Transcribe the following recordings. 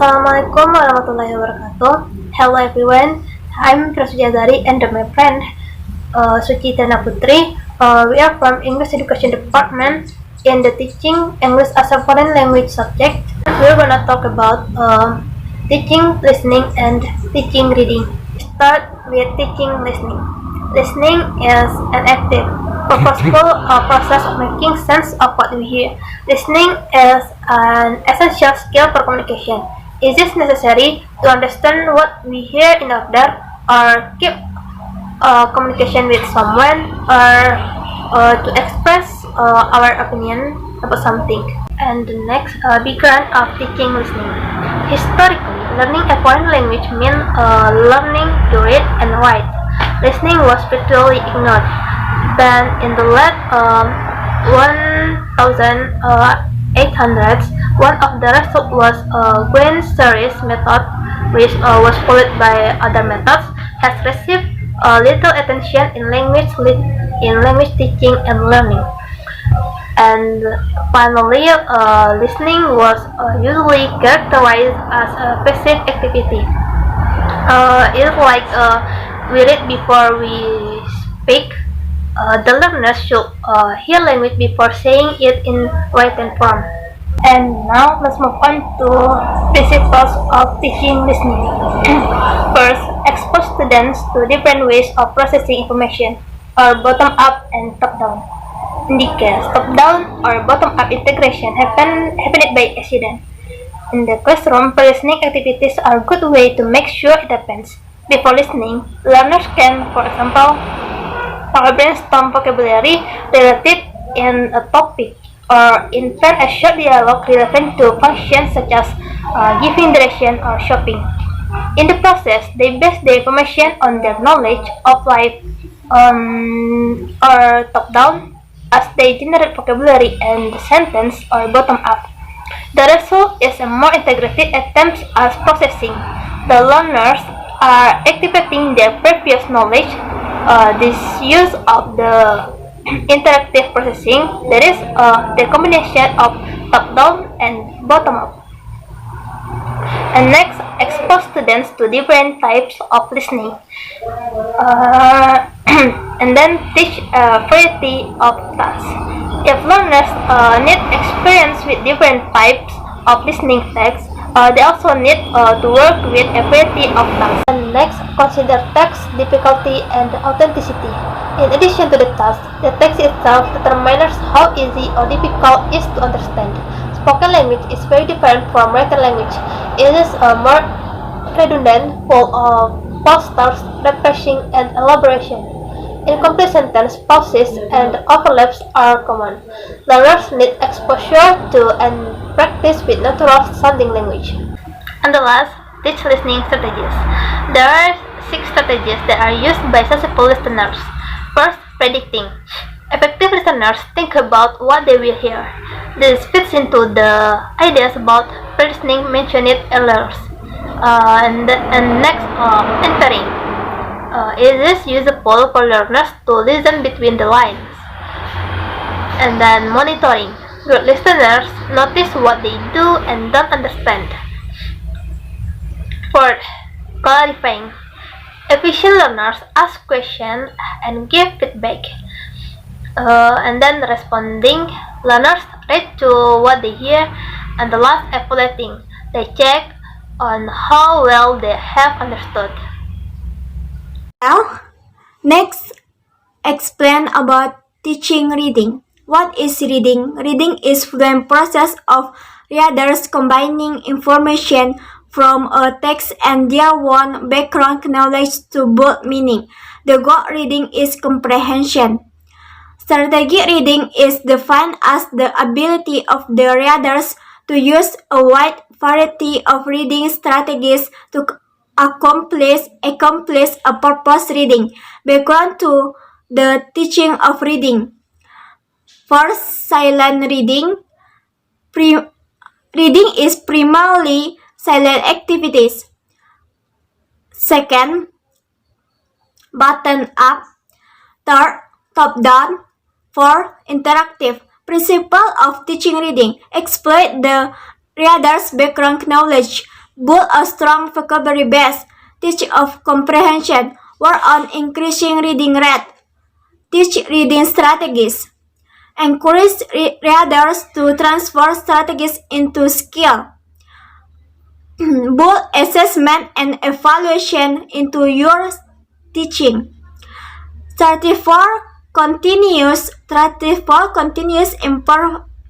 Assalamualaikum warahmatullahi wabarakatuh. Hello everyone, I'm Suci Azhari and my friend Suci and Putri. We are from English Education Department in the Teaching English as a Foreign Language subject. We're gonna talk about teaching listening and teaching reading. Start with teaching listening. Listening is an active, purposeful process of making sense of what we hear. Listening is an essential skill for communication. It is necessary to understand what we hear in order or keep communication with someone or to express our opinion about something. And the next background of teaching listening. Historically, learning a foreign language meant learning to read and write. Listening was virtually ignored. Then, in the late 1800s, one of the results was Gwen series method, which was followed by other methods, has received little attention in language teaching and learning. And finally, listening was usually characterized as a passive activity. It's like we read before we speak. The learners should hear language before saying it in written form. And now let's move on to principles of teaching listening. First, expose students to different ways of processing information, or bottom-up and top-down. In this case, top-down or bottom-up integration happened by accident. In the classroom, pre-listening activities are a good way to make sure it happens. Before listening, learners can, for example, brainstorm vocabulary related in a topic, or invent a short dialogue relevant to functions such as giving direction or shopping. In the process, they base their information on their knowledge of life or top-down, as they generate vocabulary and sentence or bottom-up. The result is a more integrated attempt at processing. The learners are activating their previous knowledge. This use of the interactive processing, that is the combination of top-down and bottom-up. And next, expose students to different types of listening. And then teach a variety of tasks. If learners need experience with different types of listening text, they also need to work with a variety of tasks. And next, consider text difficulty and authenticity. In addition to the task, the text itself determines how easy or difficult it is to understand. Spoken language is very different from written language. It is more redundant, full of false starts, rephrasing, and elaboration. Incomplete sentence, pauses, and overlaps are common. Learners need exposure to and practice with natural-sounding language. And the last, teach listening strategies. There are 6 strategies that are used by successful listeners. First, predicting. Effective listeners think about what they will hear. This fits into the ideas about pre-listening mentioned earlier. And next, entering. It is useful for learners to listen between the lines. And then monitoring. Good listeners notice what they do and don't understand. Fourth, clarifying. Efficient learners ask questions and give feedback. And then responding. Learners read to what they hear. And the last, evaluating. They check on how well they have understood. Now, next, explain about teaching reading. What is reading? Reading is the process of readers combining information from a text and their own background knowledge to build meaning. The goal reading is comprehension. Strategic reading is defined as the ability of the readers to use a wide variety of reading strategies to accomplish a purpose reading. Background to the teaching of reading. First, silent reading. Reading is primarily silent activities. Second, button up. Third, top down. Fourth, interactive. Principle of teaching reading. Exploit the reader's background knowledge build a strong vocabulary base, teach of comprehension, work on increasing reading rate, teach reading strategies, encourage readers to transfer strategies into skill, build assessment and evaluation into your teaching. 34 continuous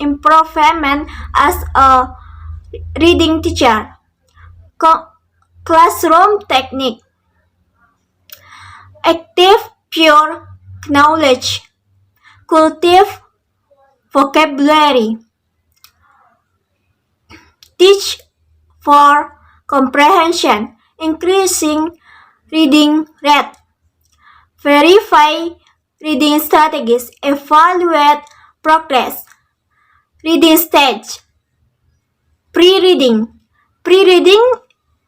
improvement as a reading teacher. Classroom technique. Active pure knowledge. Cultivate vocabulary. Teach for comprehension, increasing reading rate. Verify reading strategies, evaluate progress. Reading stage. Pre-reading. Pre-reading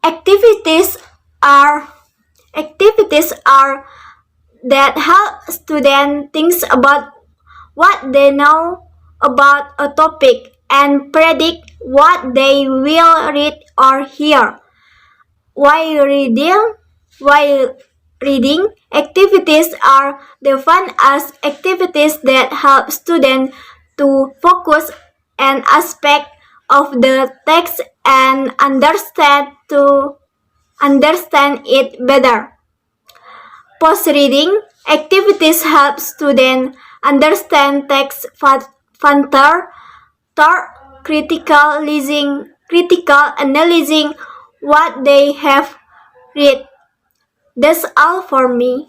activities are that help students think about what they know about a topic and predict what they will read or hear. While reading, activities are defined as activities that help students to focus an aspect of the text and understand it better. Post-reading activities help students understand text further, thought critical analyzing what they have read. That's all for me.